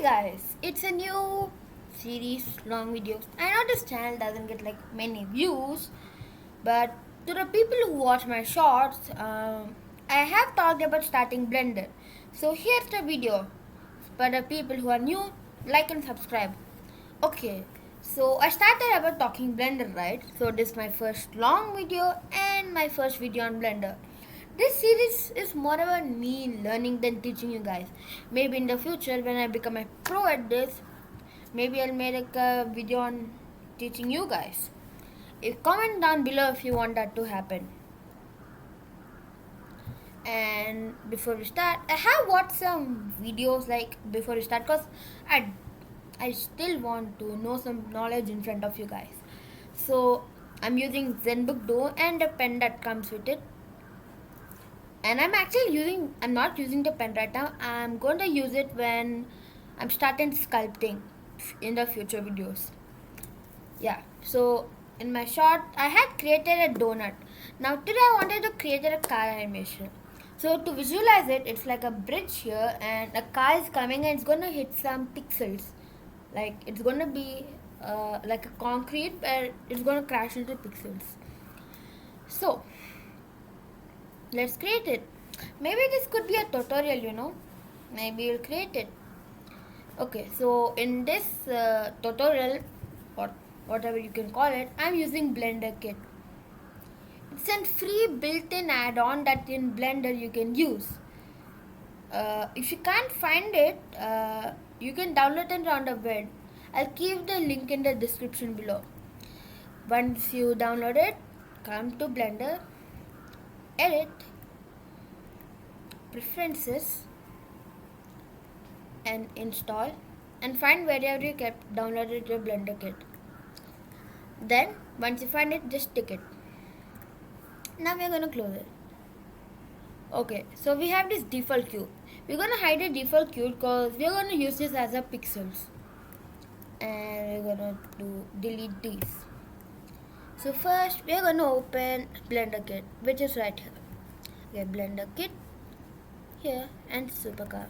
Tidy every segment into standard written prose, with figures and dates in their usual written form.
Guys, it's a new series, long videos. I know this channel doesn't get like many views, but to the people who watch my shorts, I have talked about starting Blender. So here's the video. For the people who are new, like and subscribe. Okay, so I started about talking Blender, right? So this is my first long video and my first video on Blender. This series is more about me learning than teaching you guys. Maybe in the future when I become a pro at this, maybe I'll make a video on teaching you guys. Comment down below if you want that to happen. And before we start, I have watched some videos like before we start because I still want to know some knowledge in front of you guys. So I'm using ZenBook Duo and a pen that comes with it. And I'm not using the pen right now. I'm going to use it when I'm starting sculpting in the future videos. Yeah, so in my short, I had created a donut. Now today I wanted to create a car animation. So to visualize it, it's like a bridge here and a car is coming and it's going to hit some pixels. Like it's going to be like a concrete where it's going to crash into pixels. So let's create it. Maybe this could be a tutorial. Maybe we'll create it. Okay, so in this tutorial or whatever you can call it, I'm using Blender Kit. It's a free built-in add-on that in Blender you can use. If you can't find it, you can download it on the web. I'll keep the link in the description below. Once you download it, come to Blender, edit, preferences, and install, and find wherever you kept downloaded your Blender Kit. Then once you find it, just tick it. Now we're gonna close it. Okay, so we have this default cube. We're gonna hide the default cube because we're gonna use this as a pixels, and we're gonna delete these. So first we're gonna open Blender Kit, which is right here. We have Blender Kit here and Supercar.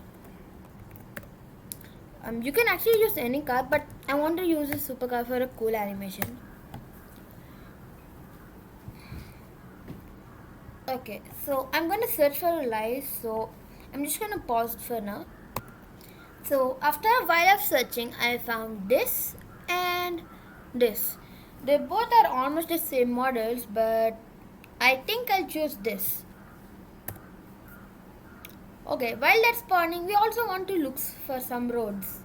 You can actually use any car, but I want to use a supercar for a cool animation. Okay, so I'm going to search for a light, so I'm just going to pause it for now. So after a while of searching, I found this and this. They both are almost the same models, but I think I'll choose this. Okay, while that's spawning, we also want to look for some roads.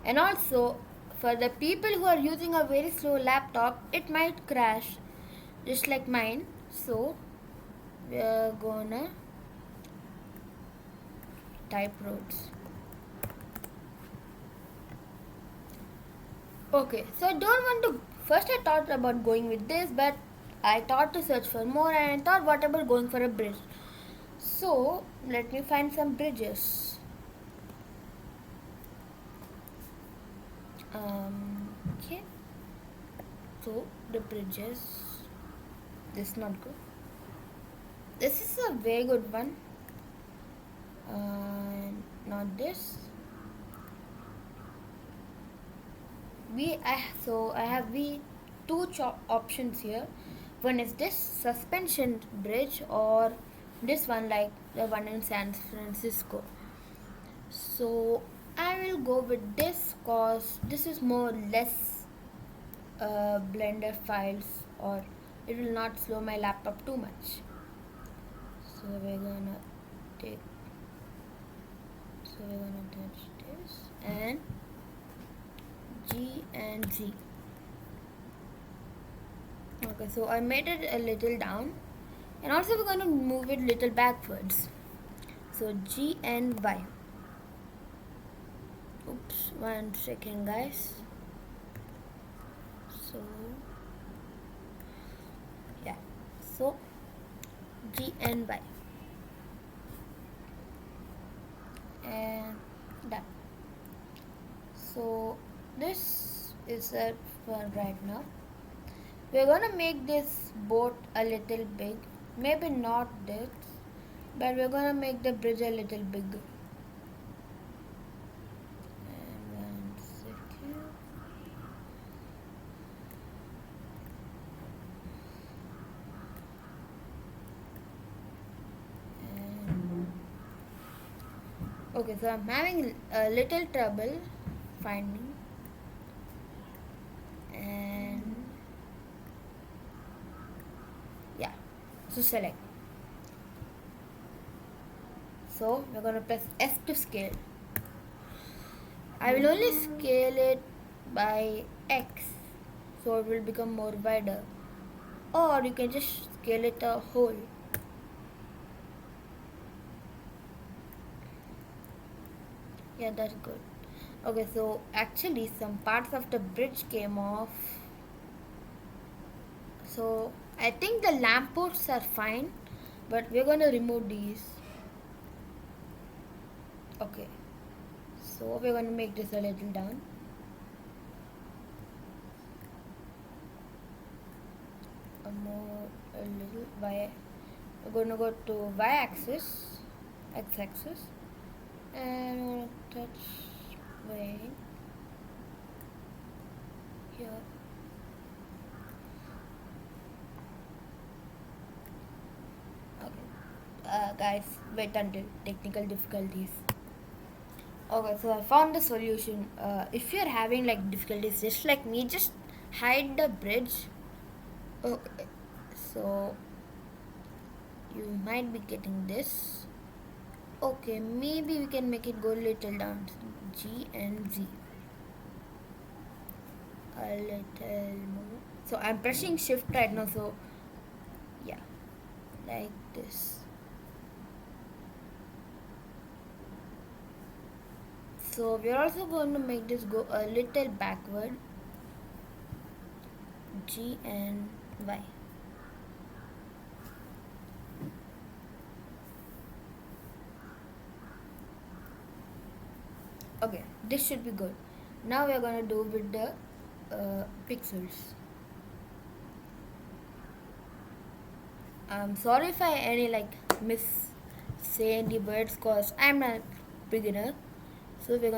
And also, for the people who are using a very slow laptop, it might crash, just like mine. So, we are gonna type roads. Okay, so I don't want to. First, I thought about going with this, but I thought to search for more, and I thought, what about going for a bridge? So, let me find some bridges. Okay. So, the bridges. This is not good. This is a very good one. Not this. I have two options here. One is this suspension bridge or this one like the one in San Francisco. So I will go with this cause this is more or less Blender files, or it will not slow my laptop too much. So we're gonna touch this and G and Z. Okay, so I made it a little down, and also we're going to move it a little backwards. So G and Y. Oops, 1 second, guys. So yeah, so G and Y, and done. So this is it for right now. We're gonna make this boat a little big, maybe not this, but we're gonna make the bridge a little bigger. Okay, so I'm having a little trouble finding, and yeah, so select. So we're gonna press S to scale. I will only scale it by X, so it will become more wider. Or you can just scale it a whole. Yeah, that's good. Okay, so actually some parts of the bridge came off. So I think the lampposts are fine, but we're gonna remove these. Okay, so we're gonna make this a little down. A little y. We're gonna go to y-axis, x-axis, and we're gonna touch y here. Okay, guys, wait until technical difficulties. Okay, so I found the solution. If you're having like difficulties just like me, just hide the bridge. Okay, so you might be getting this. Okay, maybe we can make it go little down. G and Z. A little more. So I'm pressing shift right now, so yeah, like this. So we're also going to make this go a little backward. G and Y. Okay, this should be good. Now we're gonna do with the pixels. I'm sorry if I any like miss say any words cause I'm not beginner. So we're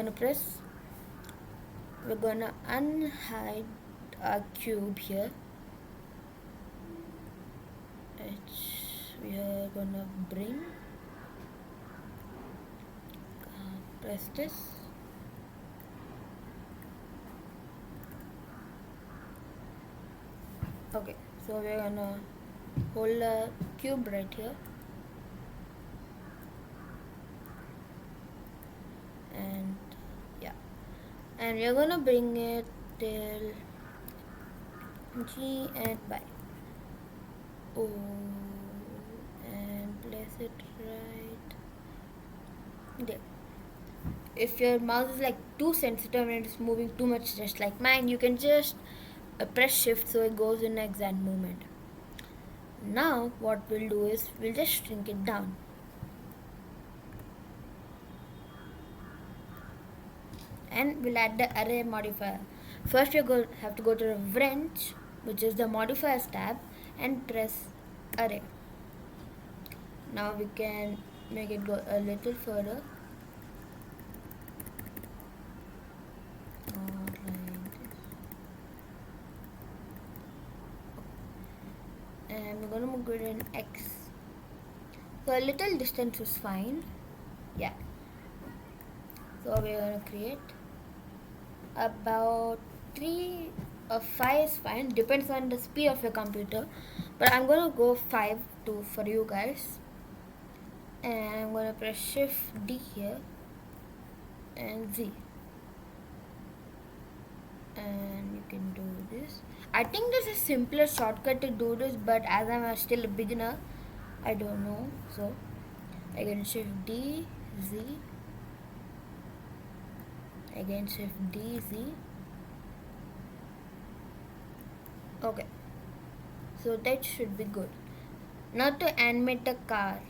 gonna unhide our cube here. We are gonna bring press this. Okay, so we're gonna hold a cube right here, and yeah, and we're gonna bring it till G and Y. Oh, and place it right there. If your mouse is like too sensitive and it's moving too much just like mine, you can just press shift so it goes in exact movement. Now what we'll do is we'll just shrink it down. And we'll add the array modifier. First we have to go to the wrench, which is the modifiers tab, and press array. Now we can make it go a little further. And we're gonna move it in X. So a little distance is fine. Yeah. So we're gonna create about 3 or 5 is fine. Depends on the speed of your computer. But I'm gonna go 5 for you guys. And I'm gonna press Shift D here and Z. And you can do this. I think there's a simpler shortcut to do this, but as I'm still a beginner, I don't know. So again Shift D, Z. Again Shift D, Z. Okay. So that should be good. Now to animate the car.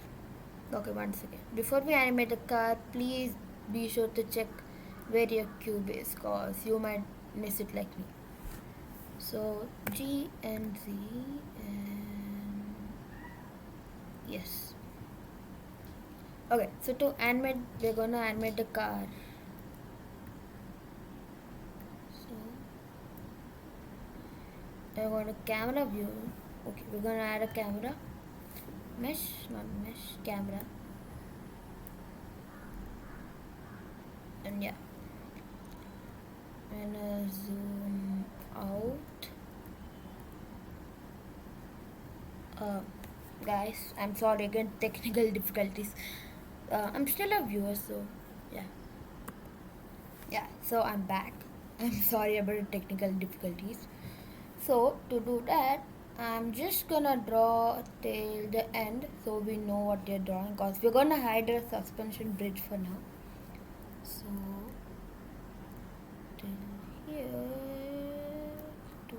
Okay, one second. Before we animate the car, please be sure to check where your cube is, cause you might miss it like me. So G and Z and yes. Okay, so to animate, we're gonna animate the car. So we're going to camera view. Okay, we're gonna add a camera. Mesh, not mesh, camera. Yeah, and zoom out. uh, Guys, I'm sorry again, technical difficulties. I'm still a viewer, so yeah. So I'm back. I'm sorry about the technical difficulties. So to do that, I'm just gonna draw till the end so we know what they're drawing, because we're gonna hide a suspension bridge for now. So till here to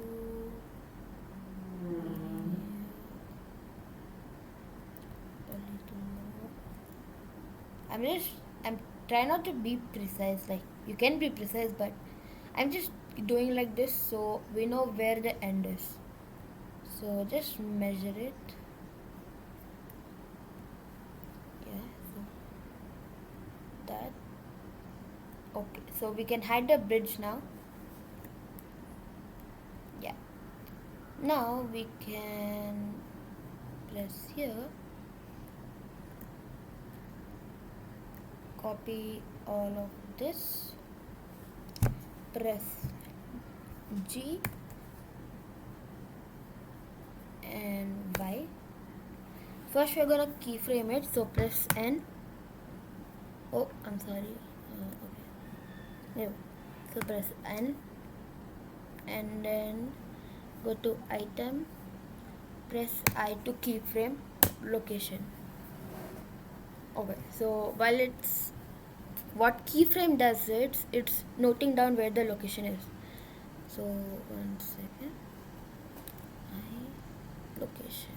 a little more. I'm trying not to be precise. Like, you can be precise, but I'm just doing like this so we know where the end is. So just measure it. Yeah, so that. Okay, so we can hide the bridge now. Yeah. Now we can press here, copy all of this, press G and Y. First we're gonna keyframe it, so press N. Oh, I'm sorry. Okay. Yeah. So press N and then go to item, press I to keyframe location. Okay, so while what keyframe does, it's noting down where the location is. So 1 second, I location.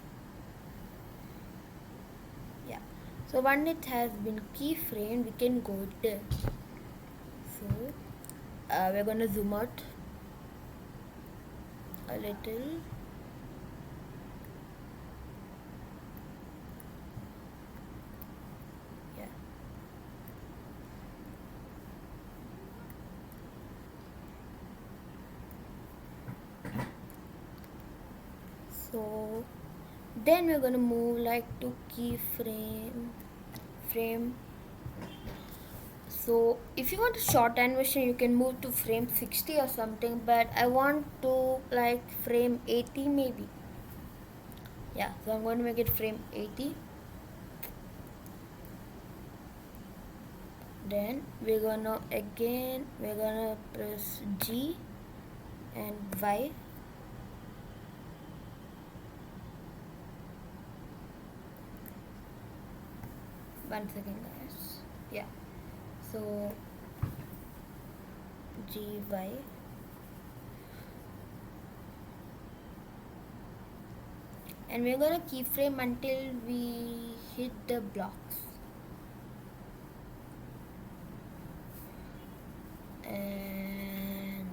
Yeah, so when it has been keyframed, we can go there. So we're gonna zoom out a little. Yeah. So then we're gonna move like to frame. So if you want a short animation, you can move to frame 60 or something, but I want to like frame 80 maybe. Yeah, so I'm going to make it frame 80. Then we're gonna press G and Y. One second, guys. Yeah, so G Y. And we're gonna keyframe until we hit the blocks. And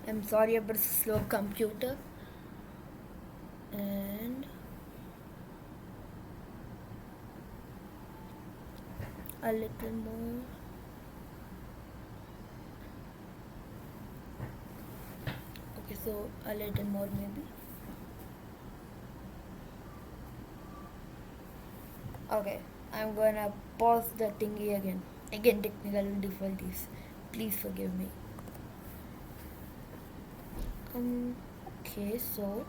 I'm sorry about the slow computer. And a little more. Okay, so a little more maybe. Okay, I'm gonna pause the thingy again. Again, technical difficulties. Please forgive me. Okay, so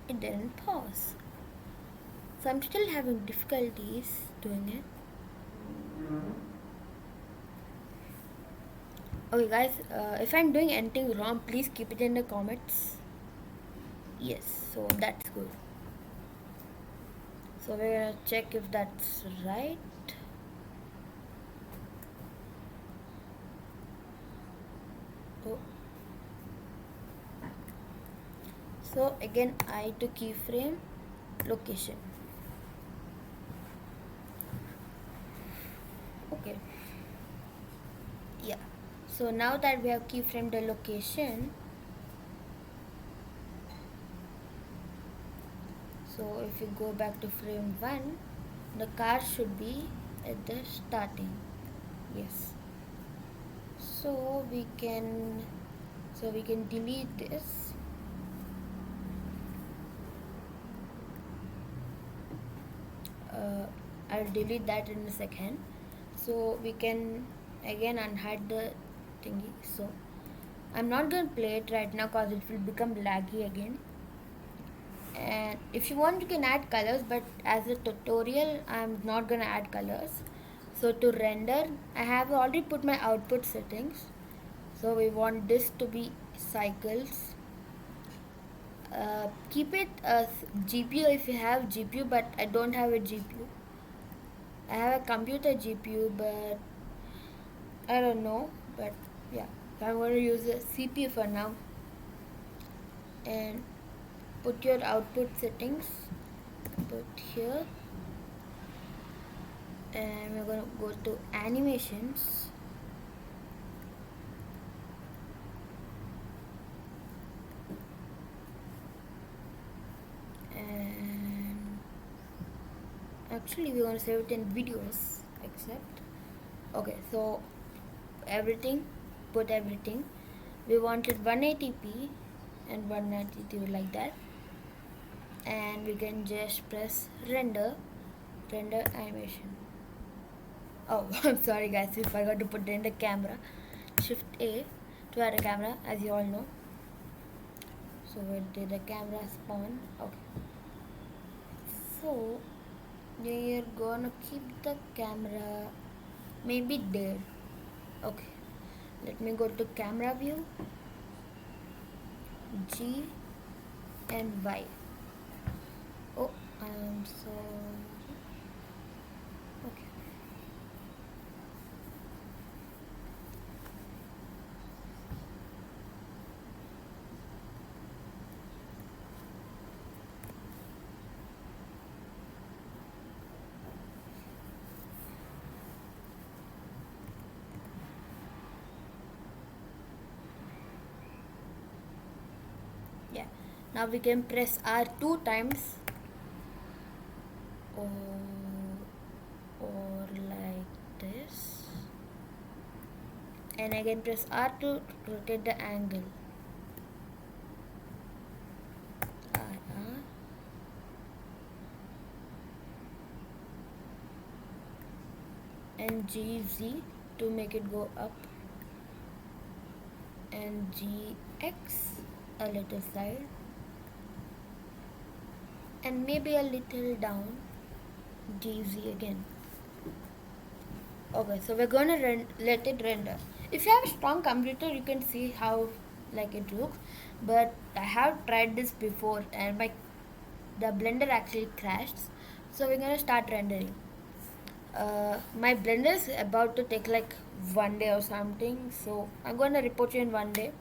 it didn't pause. So I'm still having difficulties doing it. Okay, guys, if I'm doing anything wrong, please keep it in the comments. Yes, so that's good. So we're gonna check if that's right. Oh. So again, I to keyframe location. Okay. Yeah. So now that we have keyframed the location, so if we go back to frame 1, the car should be at the starting. Yes. So we can delete this. I'll delete that in a second. So we can again unhide the thingy. So I'm not gonna play it right now because it will become laggy again. And if you want you can add colors, but as a tutorial I'm not gonna add colors. So to render, I have already put my output settings. So we want this to be cycles. Keep it as GPU if you have GPU, but I don't have a GPU. I have a computer GPU, but I don't know. But yeah, I'm going to use a CPU for now. And put your output settings. Put here. And we're going to go to animations. And actually we're going to save it in videos, except okay, so everything, put everything. We wanted 180p and 192 like that, and we can just press render animation. Oh, I'm sorry guys, we forgot to put in the camera. Shift A to add a camera, as you all know. So where did the camera spawn? Okay, so we're gonna keep the camera maybe there. Okay, let me go to camera view, G and Y. Oh, I'm sorry. Okay. Yeah. Now we can press R 2 times. Or like this, and again press R to rotate the angle. R, and GZ to make it go up, and GX a little side, and maybe a little down, GZ again. Okay, so we're gonna let it render. If you have a strong computer, you can see how like it looks, but I have tried this before and the blender actually crashed. So we're gonna start rendering. My blender is about to take like 1 day or something, so I'm gonna report you in 1 day.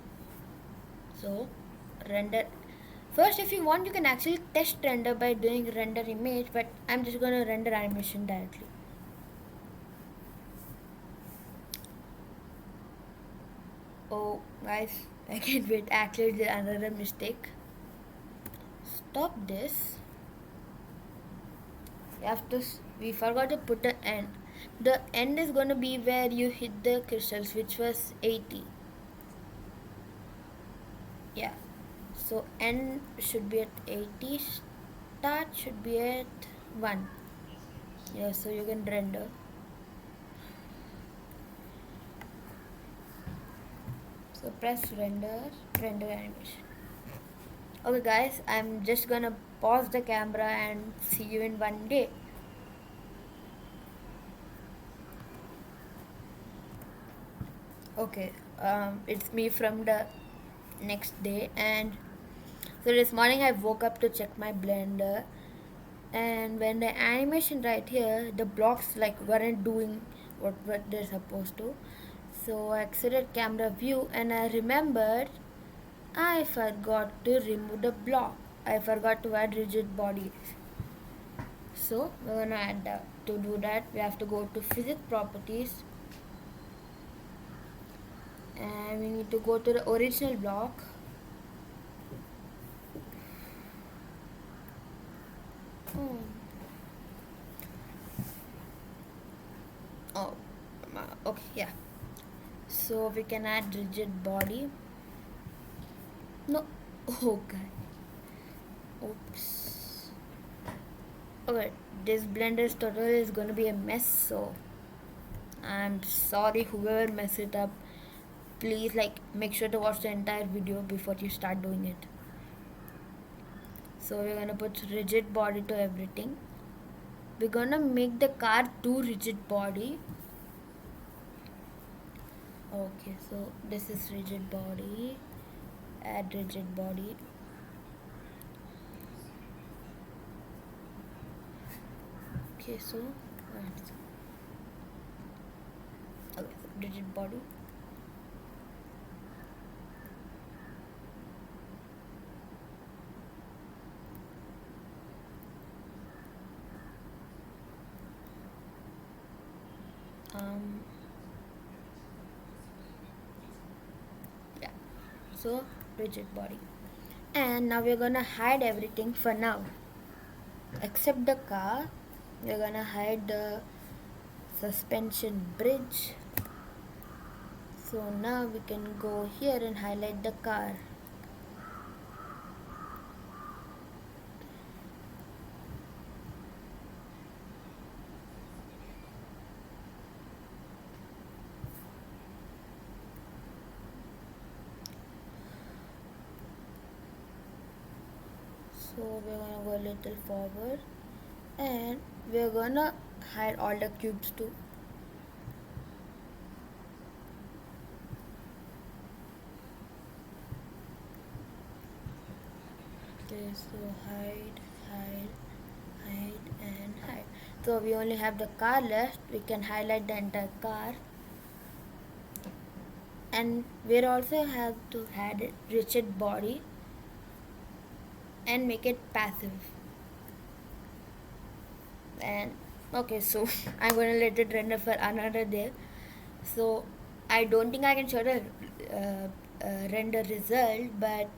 So render first. If you want, you can actually test render by doing render image, but I'm just gonna render animation directly. Oh guys, I can't wait. Actually did another mistake. Stop this. We forgot to put the end. The end is gonna be where you hit the crystals, which was 80. Yeah, so end should be at 80, start should be at 1. Yeah, so you can render. So press render animation. Okay guys, I'm just gonna pause the camera and see you in 1 day. Okay, it's me from the next day, and so this morning I woke up to check my blender, and when the animation right here, the blocks like weren't doing what they're supposed to. So I exited camera view and I remembered I forgot to remove the block. I forgot to add rigid bodies. So we're gonna add that. To do that, we have to go to physics properties, and we need to go to the original block. Oh, okay, yeah. So we can add rigid body. No, okay. Oops. Okay, this blender's tutorial is gonna be a mess, so I'm sorry whoever messed it up. Please like make sure to watch the entire video before you start doing it. So we're gonna put rigid body to everything. We're gonna make the car too rigid body. Okay, so this is rigid body. Add rigid body. Okay, so rigid body. Yeah, so rigid body. And now we're gonna hide everything for now except the car. We're gonna hide the suspension bridge. So now we can go here and highlight the car. So we're gonna go a little forward and we're gonna hide all the cubes too. Okay, so hide, and hide. So we only have the car left. We can highlight the entire car. And we also have to add a rigid body and make it passive. And okay, so I'm gonna let it render for another day. So I don't think I can show the render result, but